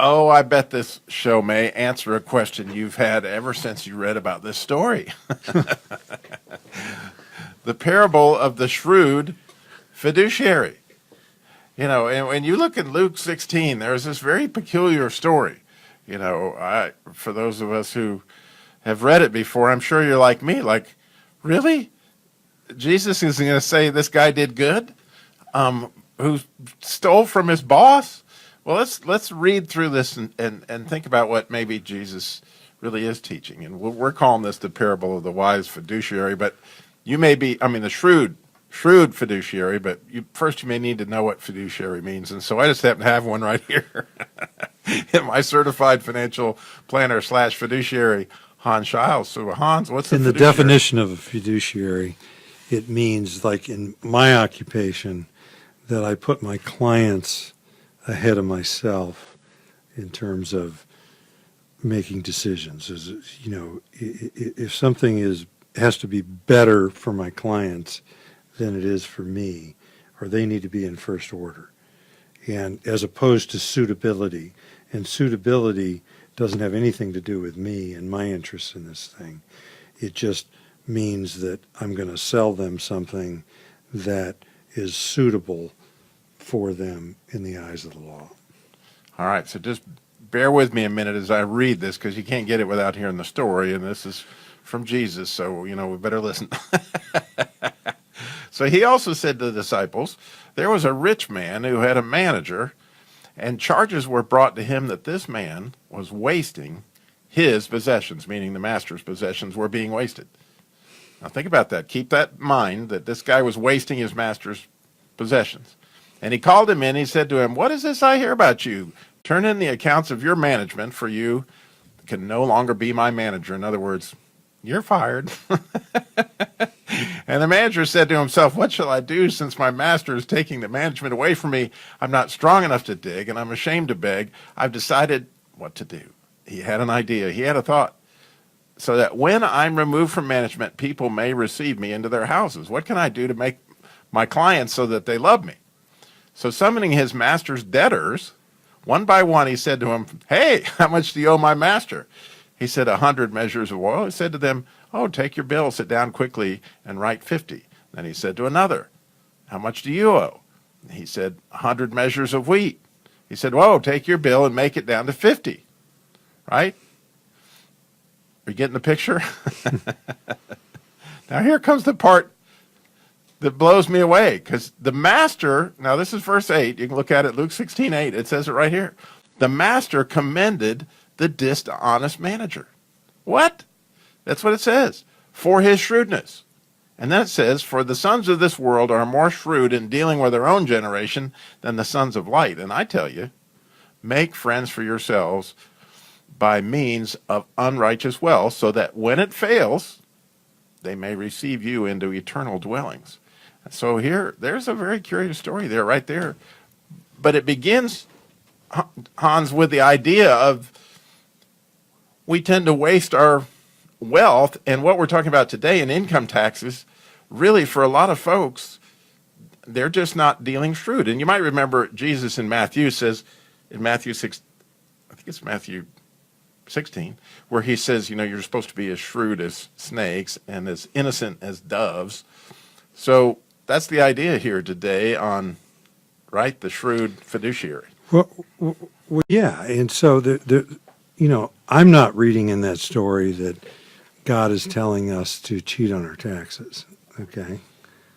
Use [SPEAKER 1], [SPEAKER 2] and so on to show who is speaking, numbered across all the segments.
[SPEAKER 1] Oh, I bet this show may answer a question you've had ever since you read about this story. The parable of the shrewd fiduciary. You know, and when you look in Luke 16, there's this very peculiar story. You know, for those of us who have read it before, I'm sure you're like me, like, really? Jesus is going to say this guy did good, who stole from his boss? Well, let's read through this and think about what maybe Jesus really is teaching. And we're calling this the parable of the wise fiduciary, but you may be, the shrewd fiduciary, but first you may need to know what fiduciary means. And so I just happen to have one right here. My certified financial planner / fiduciary, Hans Shiles. So Hans, what's the
[SPEAKER 2] In the
[SPEAKER 1] fiduciary?
[SPEAKER 2] definition of a fiduciary, it means, like in my occupation, that I put my clients ahead of myself in terms of making decisions. You know, if something has to be better for my clients than it is for me, or they need to be in first order, and as opposed to suitability. And suitability doesn't have anything to do with me and my interests in this thing. It just means that I'm going to sell them something that is suitable for them in the eyes of the law.
[SPEAKER 1] All right, so just bear with me a minute as I read this, because you can't get it without hearing the story, and this is from Jesus, so, you know, we better listen. So he also said to the disciples, there was a rich man who had a manager, and charges were brought to him that this man was wasting his possessions, meaning the master's possessions were being wasted. Now think about that. Keep that in mind, that this guy was wasting his master's possessions. And he called him in. He said to him, what is this I hear about you? Turn in the accounts of your management, for you can no longer be my manager. In other words, you're fired. And the manager said to himself, what shall I do, since my master is taking the management away from me? I'm not strong enough to dig, and I'm ashamed to beg. I've decided what to do. He had an idea. He had a thought. So that when I'm removed from management, people may receive me into their houses. What can I do to make my clients so that they love me? So summoning his master's debtors, one by one, he said to him, hey, how much do you owe my master? He said, 100 measures of oil. He said to them, oh, take your bill, sit down quickly, and write 50. Then he said to another, how much do you owe? He said, 100 measures of wheat. He said, whoa, take your bill and make it down to 50. Right? Are you getting the picture? Now here comes the part that blows me away, because the master, now this is verse 8, you can look at it, Luke 16:8, it says it right here. The master commended the dishonest manager. What? That's what it says. For his shrewdness. And then it says, for the sons of this world are more shrewd in dealing with their own generation than the sons of light. And I tell you, make friends for yourselves by means of unrighteous wealth, so that when it fails, they may receive you into eternal dwellings. So there's a very curious story there, right there. But it begins, Hans, with the idea of we tend to waste our wealth, and what we're talking about today in income taxes, really for a lot of folks, they're just not dealing shrewd. And you might remember Jesus in Matthew says, in Matthew 6, I think it's Matthew 16, where he says, you know, you're supposed to be as shrewd as snakes and as innocent as doves. So that's the idea here today on, right, the shrewd fiduciary.
[SPEAKER 2] Well, yeah, and so you know, I'm not reading in that story that God is telling us to cheat on our taxes, okay?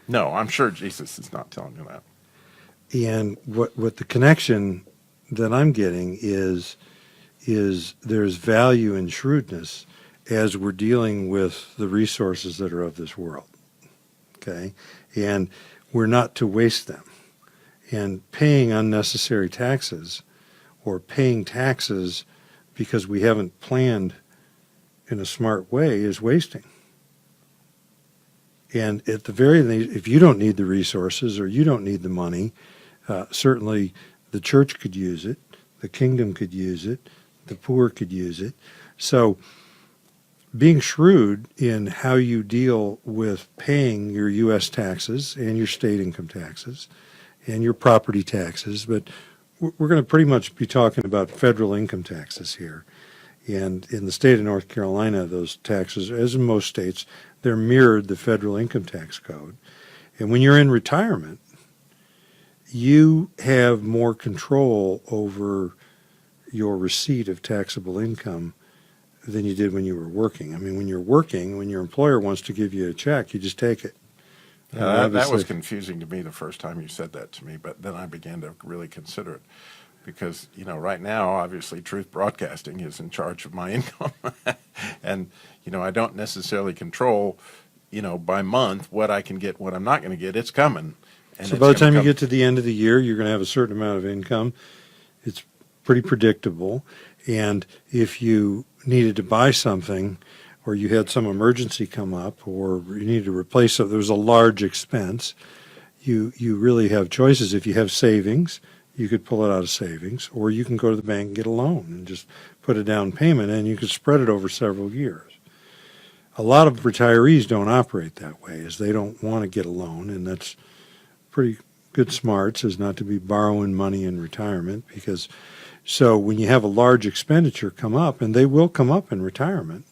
[SPEAKER 1] No, I'm sure Jesus is not telling you that.
[SPEAKER 2] And what the connection that I'm getting is there's value in shrewdness as we're dealing with the resources that are of this world, okay? And we're not to waste them. And paying unnecessary taxes or paying taxes because we haven't planned in a smart way is wasting. And at the very least, if you don't need the resources or you don't need the money, certainly the church could use it, the kingdom could use it, the poor could use it. So being shrewd in how you deal with paying your U.S. taxes and your state income taxes and your property taxes, but we're going to pretty much be talking about federal income taxes here. And in the state of North Carolina, those taxes, as in most states, they're mirrored the federal income tax code. And when you're in retirement, you have more control over your receipt of taxable income than you did when you were working. I mean, when you're working, when your employer wants to give you a check, you just take it.
[SPEAKER 1] That was confusing to me the first time you said that to me, but then I began to really consider it. Because, right now, obviously, Truth Broadcasting is in charge of my income. And, I don't necessarily control, by month what I can get, what I'm not going to get. It's coming. And
[SPEAKER 2] So by the time you get to the end of the year, you're going to have a certain amount of income. It's pretty predictable. And if you needed to buy something, or you had some emergency come up, or you needed to replace it, there was a large expense, you really have choices. If you have savings, you could pull it out of savings, or you can go to the bank and get a loan and just put a down payment, and you could spread it over several years. A lot of retirees don't operate that way, as they don't want to get a loan, and that's pretty good smarts, is not to be borrowing money in retirement. Because so when you have a large expenditure come up, and they will come up in retirement,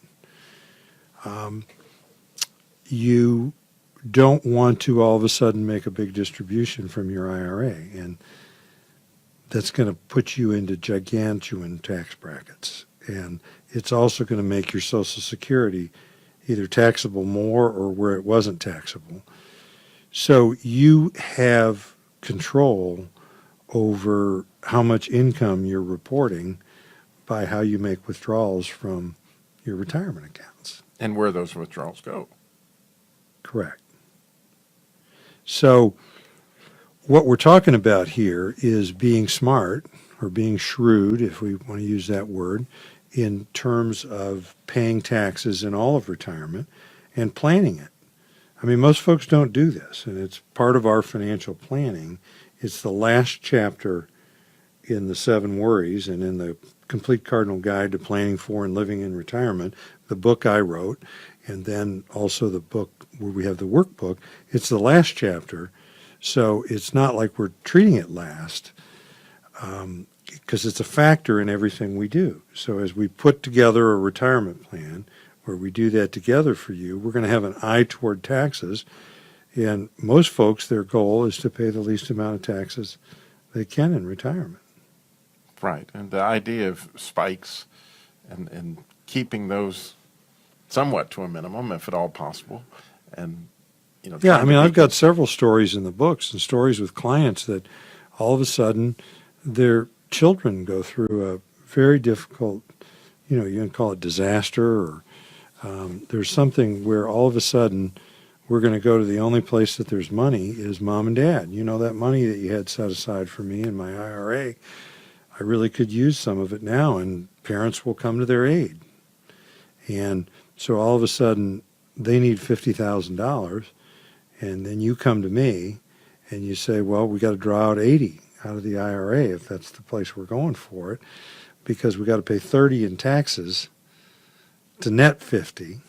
[SPEAKER 2] you don't want to all of a sudden make a big distribution from your IRA, and that's going to put you into gigantuan tax brackets. And it's also going to make your Social Security either taxable more or where it wasn't taxable. So you have control over how much income you're reporting by how you make withdrawals from your retirement accounts.
[SPEAKER 1] And where those withdrawals go.
[SPEAKER 2] Correct. So what we're talking about here is being smart, or being shrewd, if we want to use that word, in terms of paying taxes in all of retirement and planning it. I mean, most folks don't do this, and it's part of our financial planning. It's the last chapter in the 7 Worries and in the Complete Cardinal Guide to Planning for and Living in Retirement, the book I wrote, and then also the book where we have the workbook. It's the last chapter. So it's not like we're treating it last, because it's a factor in everything we do. So as we put together a retirement plan where we do that together for you, we're going to have an eye toward taxes. And most folks, their goal is to pay the least amount of taxes they can in retirement.
[SPEAKER 1] Right. And the idea of spikes and keeping those somewhat to a minimum, if at all possible. And
[SPEAKER 2] yeah, I mean, I've got several stories in the books, and stories with clients that all of a sudden their children go through a very difficult, you can call it disaster, or there's something where all of a sudden we're going to go to the only place that there's money is mom and dad. That money that you had set aside for me in my IRA, I really could use some of it now, and parents will come to their aid. And so all of a sudden they need $50,000. And then you come to me and you say, well, we got to draw out 80 out of the IRA if that's the place we're going for it, because we got to pay 30 in taxes to net 50.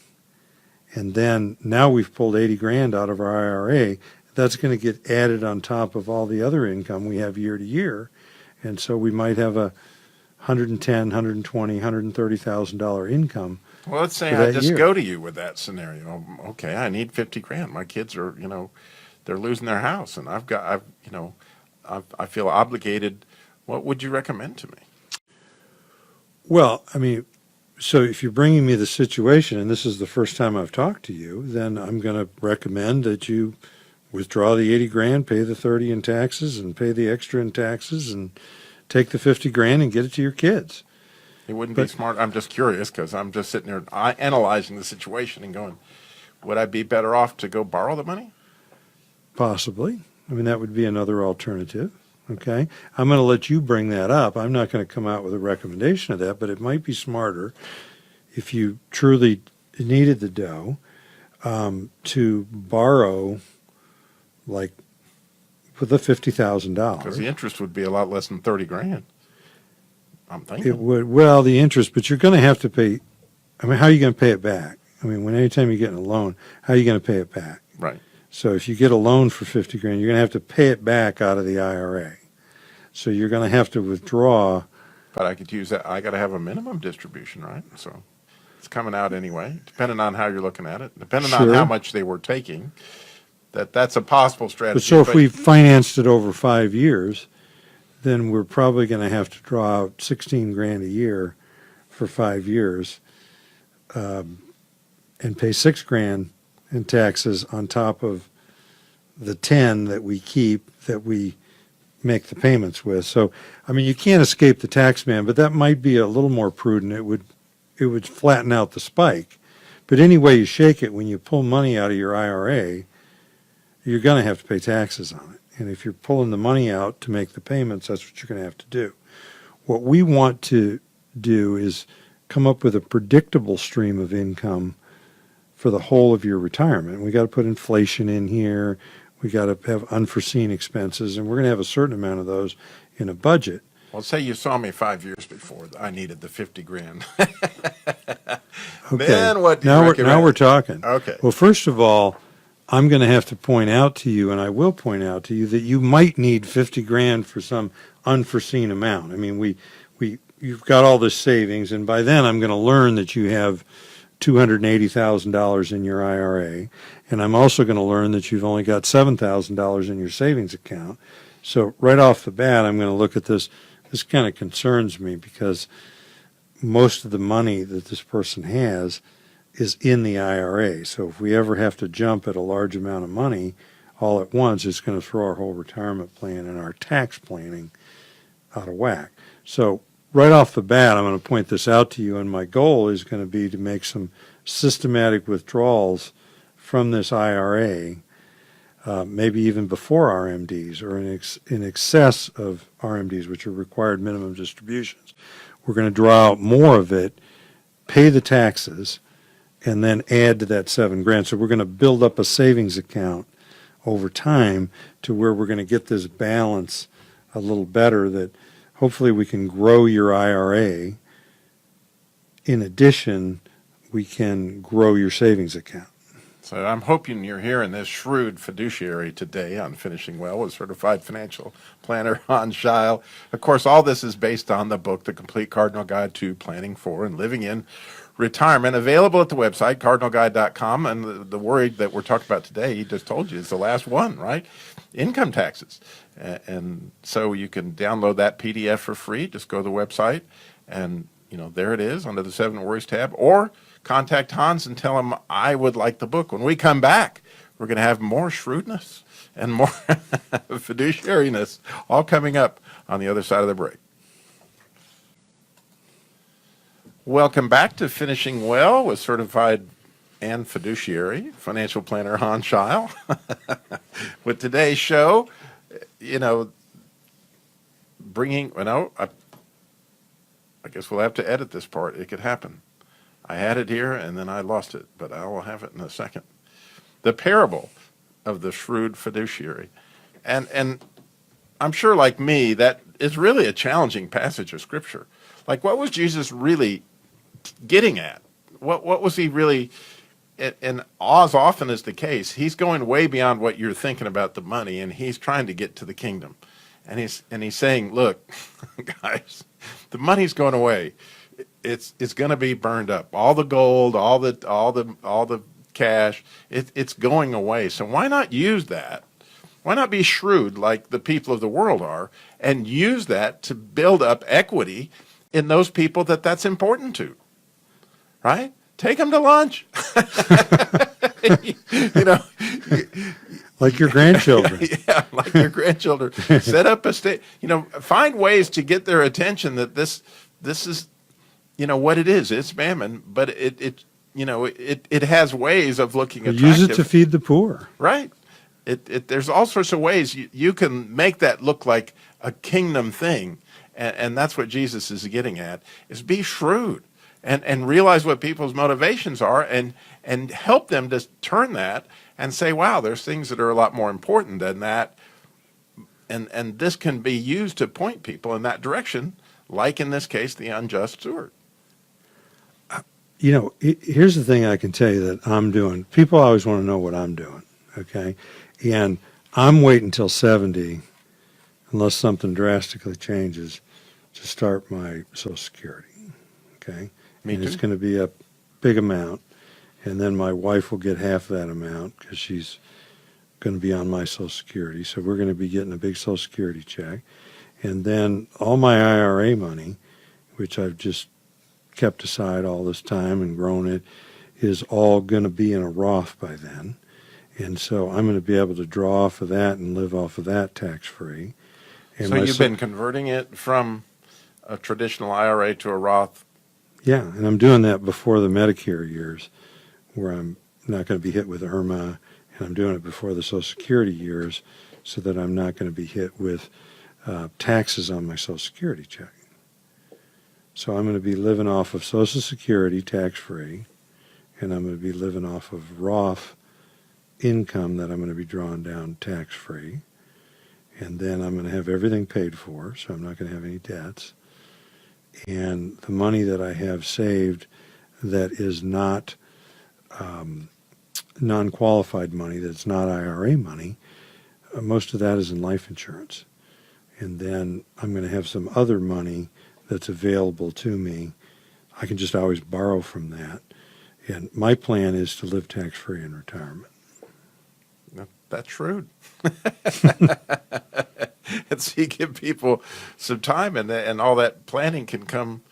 [SPEAKER 2] And then now we've pulled 80 grand out of our IRA. That's going to get added on top of all the other income we have year to year. And so we might have a $110,000, $120,000, $130,000 income.
[SPEAKER 1] Well, let's say I just go to you with that scenario. Okay, I need 50 grand. My kids are, they're losing their house, and I feel obligated. What would you recommend to me?
[SPEAKER 2] Well, I mean, so if you're bringing me the situation, and this is the first time I've talked to you, then I'm going to recommend that you withdraw the 80 grand, pay the 30 in taxes, and pay the extra in taxes, and take the 50 grand and get it to your kids.
[SPEAKER 1] It wouldn't be smart. I'm just curious, because I'm just sitting there analyzing the situation and going, would I be better off to go borrow the money?
[SPEAKER 2] Possibly. I mean, that would be another alternative. Okay. I'm going to let you bring that up. I'm not going to come out with a recommendation of that, but it might be smarter if you truly needed the dough to borrow, like, for the $50,000.
[SPEAKER 1] Because the interest would be a lot less than 30 grand. I'm thinking.
[SPEAKER 2] It would, well, the interest, but you're going to have to pay. I mean, how are you going to pay it back? I mean, anytime you get a loan, how are you going to pay it back?
[SPEAKER 1] Right.
[SPEAKER 2] So if you get a loan for 50 grand, you're going to have to pay it back out of the IRA. So you're going to have to withdraw.
[SPEAKER 1] But I could use that. I got to have a minimum distribution, right? So it's coming out anyway, depending on how you're looking at it, depending on
[SPEAKER 2] Sure.
[SPEAKER 1] how much they were taking. That's a possible strategy.
[SPEAKER 2] But so if we financed it over 5 years, then we're probably going to have to draw out 16 grand a year for 5 years, and pay 6 grand in taxes on top of the 10 that we keep, that we make the payments with. So, I mean, you can't escape the tax man, but that might be a little more prudent. It would flatten out the spike. But any way you shake it, when you pull money out of your IRA, you're going to have to pay taxes on it. And if you're pulling the money out to make the payments, that's what you're going to have to do. What we want to do is come up with a predictable stream of income for the whole of your retirement. We got to put inflation in here. We got to have unforeseen expenses, and we're going to have a certain amount of those in a budget.
[SPEAKER 1] Well, say you saw me 5 years before I needed the 50 grand.
[SPEAKER 2] Okay.
[SPEAKER 1] Then what do you
[SPEAKER 2] now
[SPEAKER 1] recommend?
[SPEAKER 2] we're talking.
[SPEAKER 1] Okay.
[SPEAKER 2] Well, first of all, I'm going to have to point out to you, and I will point out to you, that you might need 50 grand for some unforeseen amount. I mean, you've got all this savings, and by then I'm going to learn that you have $280,000 in your IRA, and I'm also going to learn that you've only got $7,000 in your savings account. So right off the bat, I'm going to look at this. This kind of concerns me because most of the money that this person has is in the IRA. So if we ever have to jump at a large amount of money all at once, it's going to throw our whole retirement plan and our tax planning out of whack. So right off the bat, I'm going to point this out to you, and my goal is going to be to make some systematic withdrawals from this IRA, maybe even before RMDs or in excess of RMDs, which are required minimum distributions. We're going to draw out more of it, pay the taxes, and then add to that 7 grand. So we're going to build up a savings account over time to where we're going to get this balance a little better, that hopefully we can grow your IRA. In addition, we can grow your savings account.
[SPEAKER 1] So I'm hoping you're hearing this shrewd fiduciary today on Finishing Well with certified financial planner Hans Scheil. Of course, all this is based on the book, The Complete Cardinal Guide to Planning for and Living in Retirement, available at the website, cardinalguide.com. And the worry that we're talking about today, he just told you, is the last one, right? Income taxes. And so you can download that PDF for free. Just go to the website, and there it is under the 7 Worries tab, or contact Hans and tell him I would like the book. When we come back, we're going to have more shrewdness and more fiduciariness all coming up on the other side of the break. Welcome back to Finishing Well with certified and fiduciary financial planner Hans Scheil. With today's show, I guess we'll have to edit this part. It could happen. I had it here and then I lost it, but I will have it in a second. The parable of the shrewd fiduciary. And I'm sure, like me, that is really a challenging passage of Scripture. Like, what was Jesus really getting at? What was he really, and as often is the case, he's going way beyond what you're thinking about the money, and he's trying to get to the kingdom. And he's saying, look, guys, the money's going away. It's going to be burned up. All the gold, all the cash, it's going away. So why not use that? Why not be shrewd like the people of the world are and use that to build up equity in those people that's important to, right? Take them to lunch.
[SPEAKER 2] Like your grandchildren.
[SPEAKER 1] Yeah, like your grandchildren. Set up a state. Find ways to get their attention that this is, what it is. It's mammon, but it has ways of looking attractive.
[SPEAKER 2] Use it to feed the poor.
[SPEAKER 1] Right. There's all sorts of ways you can make that look like a kingdom thing, and that's what Jesus is getting at, is be shrewd and realize what people's motivations are and help them to turn that and say, wow, there's things that are a lot more important than that, and this can be used to point people in that direction, like in this case, the unjust steward.
[SPEAKER 2] Here's the thing I can tell you that I'm doing. People always want to know what I'm doing, okay? And I'm waiting until 70, unless something drastically changes, to start my Social Security. Okay?
[SPEAKER 1] Me
[SPEAKER 2] and
[SPEAKER 1] too.
[SPEAKER 2] It's going to be a big amount. And then my wife will get half that amount because she's going to be on my Social Security. So we're going to be getting a big Social Security check. And then all my IRA money, which I've just kept aside all this time and grown it, is all going to be in a Roth by then. And so I'm going to be able to draw off of that and live off of that tax-free. And
[SPEAKER 1] So you've been converting it from a traditional IRA to a Roth.
[SPEAKER 2] Yeah, and I'm doing that before the Medicare years, where I'm not going to be hit with IRMA, and I'm doing it before the Social Security years, so that I'm not going to be hit with taxes on my Social Security check. So I'm going to be living off of Social Security tax-free, and I'm going to be living off of Roth income that I'm going to be drawing down tax-free, and then I'm going to have everything paid for, so I'm not going to have any debts. And the money that I have saved that is not non-qualified money, that's not IRA money, most of that is in life insurance. And then I'm going to have some other money that's available to me. I can just always borrow from that. And my plan is to live tax-free in retirement.
[SPEAKER 1] That's shrewd. And so you give people some time, and all that planning can come,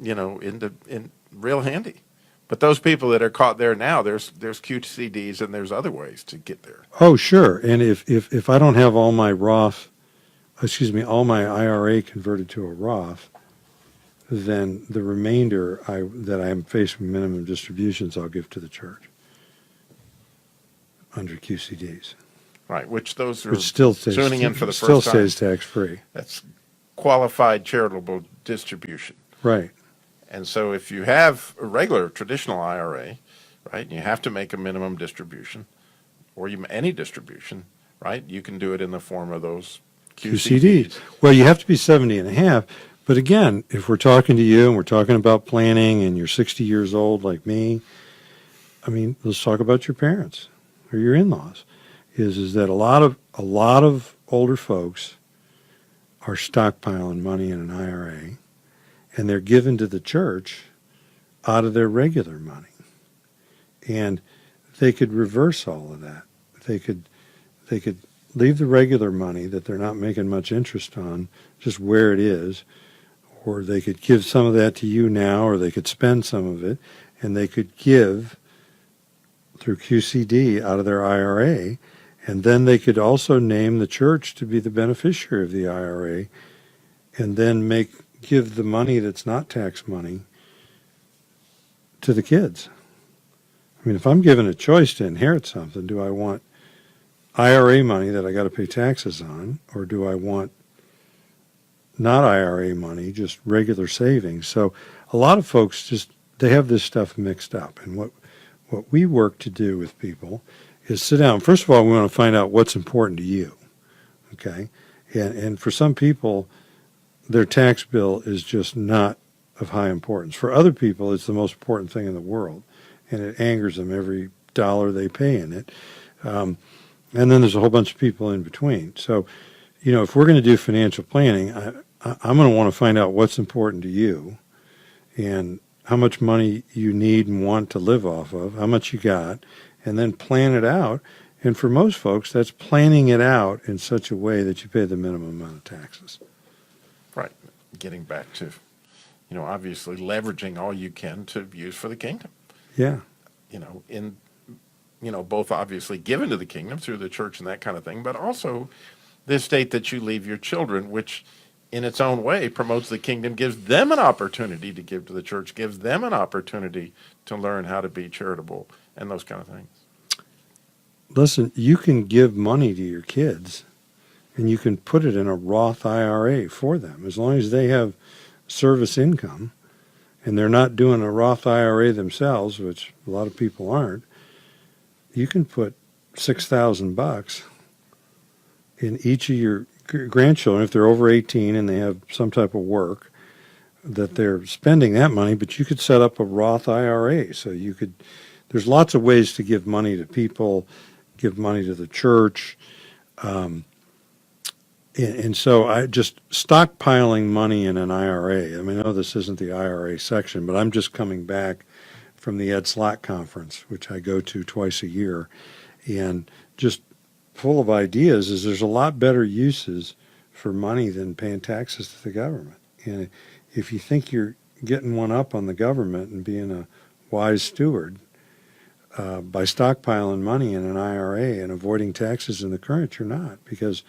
[SPEAKER 1] in real handy. But those people that are caught there now, there's QCDs and there's other ways to get there.
[SPEAKER 2] Oh, sure. And if I don't have all my all my IRA converted to a Roth, then the remainder that I am faced with minimum distributions, I'll give to the church under QCDs.
[SPEAKER 1] Right, which those are
[SPEAKER 2] Which still stays,
[SPEAKER 1] tuning in for the
[SPEAKER 2] still
[SPEAKER 1] first time.
[SPEAKER 2] stays tax-free.
[SPEAKER 1] That's qualified charitable distribution.
[SPEAKER 2] Right.
[SPEAKER 1] And so if you have a regular traditional IRA, right, and you have to make a minimum distribution, or any distribution, right, you can do it in the form of those QCDs.
[SPEAKER 2] Well, you have to be 70 and a half. But again, if we're talking to you and we're talking about planning and you're 60 years old like me, I mean, let's talk about your parents or your in-laws. Is that a lot of older folks are stockpiling money in an IRA, and they're given to the church out of their regular money. And they could reverse all of that. They could leave the regular money that they're not making much interest on just where it is, or they could give some of that to you now, or they could spend some of it, and they could give through QCD out of their IRA, and then they could also name the church to be the beneficiary of the IRA, and then give the money that's not tax money to the kids. I mean, if I'm given a choice to inherit something, do I want IRA money that I got to pay taxes on, or do I want not IRA money, just regular savings? So a lot of folks they have this stuff mixed up. And what we work to do with people is sit down. First of all, we want to find out what's important to you, okay? And for some people, their tax bill is just not of high importance. For other people, it's the most important thing in the world, and it angers them every dollar they pay in it. And then there's a whole bunch of people in between. So, if we're going to do financial planning, I'm going to want to find out what's important to you and how much money you need and want to live off of, how much you got, and then plan it out. And for most folks, that's planning it out in such a way that you pay the minimum amount of taxes.
[SPEAKER 1] Right. Getting back to, obviously leveraging all you can to use for the kingdom.
[SPEAKER 2] Yeah.
[SPEAKER 1] Both obviously given to the kingdom through the church and that kind of thing, but also the estate that you leave your children, which in its own way promotes the kingdom, gives them an opportunity to give to the church, gives them an opportunity to learn how to be charitable and those kind of things.
[SPEAKER 2] Listen, you can give money to your kids and you can put it in a Roth IRA for them as long as they have service income and they're not doing a Roth IRA themselves, which a lot of people aren't. You can put $6,000 in each of your grandchildren if they're over 18 and they have some type of work that they're spending that money, but you could set up a Roth IRA. So there's lots of ways to give money to people, give money to the church. And so I just stockpiling money in an IRA. I mean, I know this isn't the IRA section, but I'm just coming back from the Ed Slott conference, which I go to twice a year, and just full of ideas is there's a lot better uses for money than paying taxes to the government. And if you think you're getting one up on the government and being a wise steward by stockpiling money in an IRA and avoiding taxes in the current, you're not, because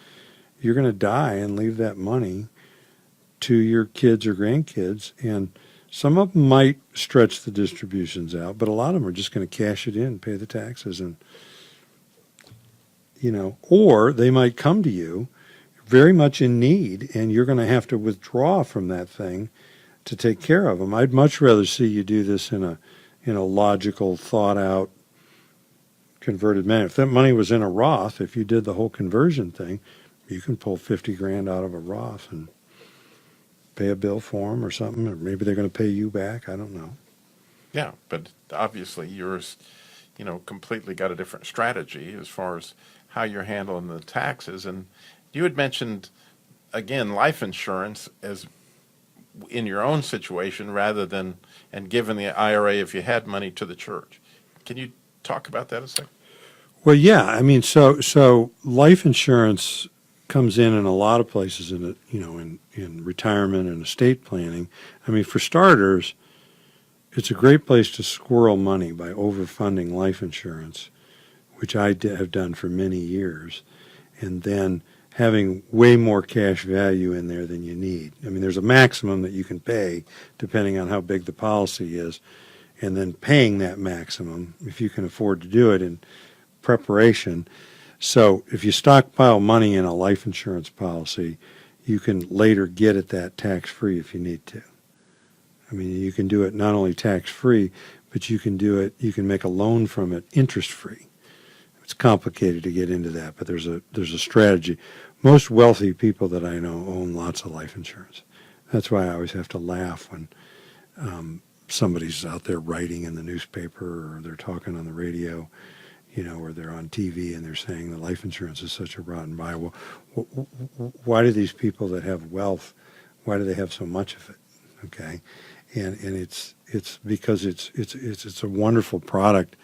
[SPEAKER 2] you're going to die and leave that money to your kids or grandkids. And some of them might stretch the distributions out, but a lot of them are just going to cash it in, pay the taxes, and or they might come to you very much in need, and you're going to have to withdraw from that thing to take care of them. I'd much rather see you do this in a logical, thought out, converted manner. If that money was in a Roth, if you did the whole conversion thing, you can pull 50 grand out of a Roth and pay a bill for them or something, or maybe they're going to pay you back. I don't know.
[SPEAKER 1] Yeah, but obviously yours, completely got a different strategy as far as how you're handling the taxes. And you had mentioned, again, life insurance as in your own situation rather than, and given the IRA if you had money to the church. Can you talk about that a second?
[SPEAKER 2] Well, yeah. I mean, so life insurance comes in a lot of places in retirement and estate planning. I mean, for starters, it's a great place to squirrel money by overfunding life insurance, which I have done for many years, and then having way more cash value in there than you need. I mean, there's a maximum that you can pay depending on how big the policy is, and then paying that maximum if you can afford to do it in preparation. So if you stockpile money in a life insurance policy, you can later get at that tax-free if you need to. I mean, you can do it not only tax-free, but you can make a loan from it interest-free. It's complicated to get into that, but there's a strategy. Most wealthy people that I know own lots of life insurance. That's why I always have to laugh when somebody's out there writing in the newspaper or they're talking on the radio, or they're on TV and they're saying the life insurance is such a rotten buy. Well, why do these people that have wealth, why do they have so much of it? Okay, and it's because it's a wonderful product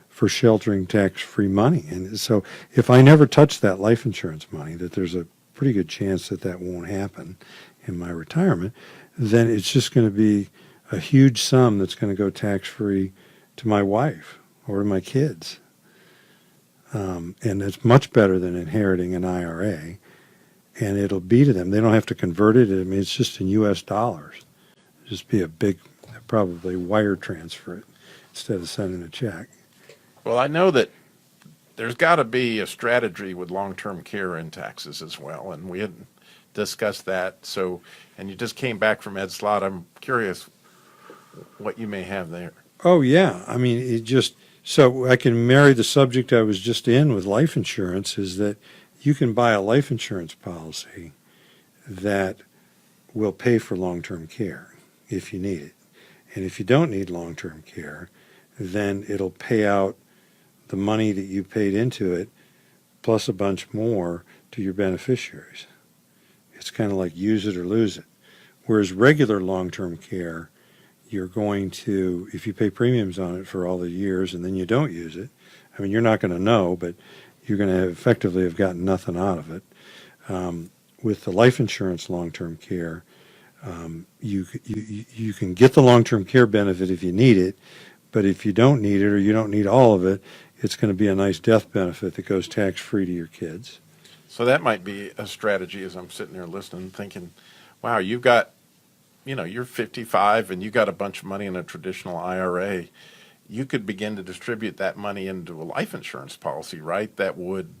[SPEAKER 2] for sheltering tax-free money. And so if I never touch that life insurance money, that there's a pretty good chance that won't happen in my retirement, then it's just going to be a huge sum that's going to go tax-free to my wife or to my kids. And it's much better than inheriting an IRA, and it'll be to them. They don't have to convert it. I mean, it's just in U.S. dollars. It'll just be a big, probably wire transfer it instead of sending a check.
[SPEAKER 1] Well, I know that there's got to be a strategy with long-term care in taxes as well, and we had discussed that. So, and you just came back from Ed Slott. I'm curious what you may have there.
[SPEAKER 2] Oh, yeah. I mean, so I can marry the subject I was just in with life insurance, is that you can buy a life insurance policy that will pay for long-term care if you need it. And if you don't need long-term care, then it'll pay out the money that you paid into it plus a bunch more to your beneficiaries. It's kind of like use it or lose it. Whereas regular long-term care, you're going to, if you pay premiums on it for all the years and then you don't use it, I mean, you're not going to know, but you're going to effectively have gotten nothing out of it. With the life insurance long-term care, you can get the long-term care benefit if you need it, but if you don't need it or you don't need all of it, it's going to be a nice death benefit that goes tax-free to your kids.
[SPEAKER 1] So that might be a strategy as I'm sitting there listening, thinking, wow, you've got, you're 55 and you got a bunch of money in a traditional IRA. You could begin to distribute that money into a life insurance policy, right? That would...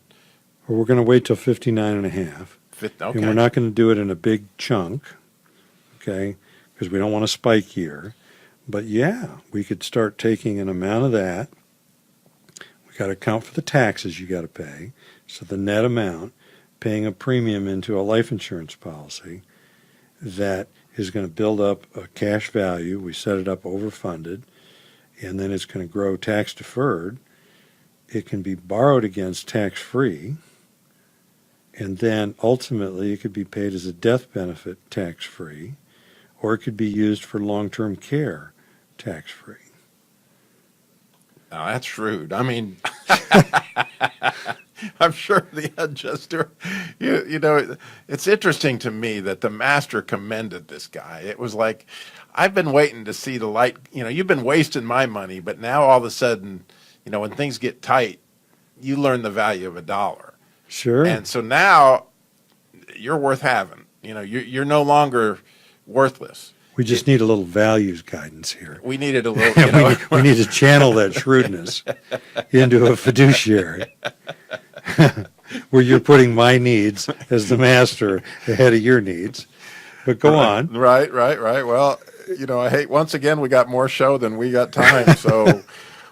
[SPEAKER 2] Well, we're going to wait till 59 and a half.
[SPEAKER 1] Okay.
[SPEAKER 2] And we're not going to do it in a big chunk, okay, because we don't want a spike year. But yeah, we could start taking an amount of that. We got to account for the taxes you got to pay. So the net amount, paying a premium into a life insurance policy that is going to build up a cash value. We set it up overfunded, and then it's going to grow tax deferred. It can be borrowed against tax free, And then ultimately it could be paid as a death benefit tax-free, or it could be used for long-term care tax-free.
[SPEAKER 1] Now that's shrewd. I mean, I'm sure the adjuster, it's interesting to me that the master commended this guy. It was like, I've been waiting to see the light. You've been wasting my money, but now all of a sudden, when things get tight, you learn the value of a dollar.
[SPEAKER 2] Sure.
[SPEAKER 1] And so now you're worth having. You're no longer worthless.
[SPEAKER 2] We just need a little values guidance here.
[SPEAKER 1] We needed a little,
[SPEAKER 2] we need to channel that shrewdness into a fiduciary where you're putting my needs as the master ahead of your needs. But go on.
[SPEAKER 1] Right. Well, I hate, once again, we got more show than we got time. So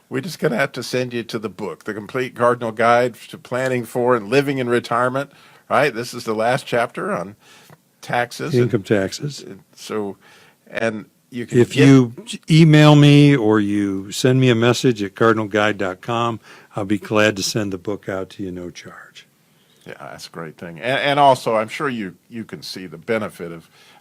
[SPEAKER 1] we're just going to have to send you to the book, The Complete Cardinal Guide to Planning for and Living in Retirement. Right. This is the last chapter on taxes.
[SPEAKER 2] Income taxes.
[SPEAKER 1] And you can
[SPEAKER 2] you email me or you send me a message at cardinalguide.com, I'll be glad to send the book out to you, no charge.
[SPEAKER 1] Yeah, that's a great thing. And also, I'm sure you can see the benefit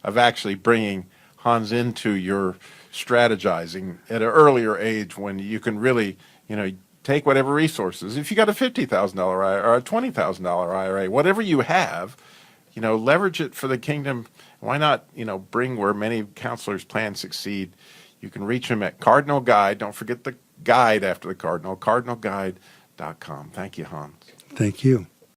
[SPEAKER 1] of actually bringing Hans into your strategizing at an earlier age when you can really, take whatever resources. If you got a $50,000 IRA or a $20,000 IRA, whatever you have, leverage it for the kingdom. Why not, bring where many counselors' plans succeed? You can reach them at Cardinal Guide. Don't forget the guide after the Cardinal, cardinalguide.com. Thank you, Hans.
[SPEAKER 2] Thank you.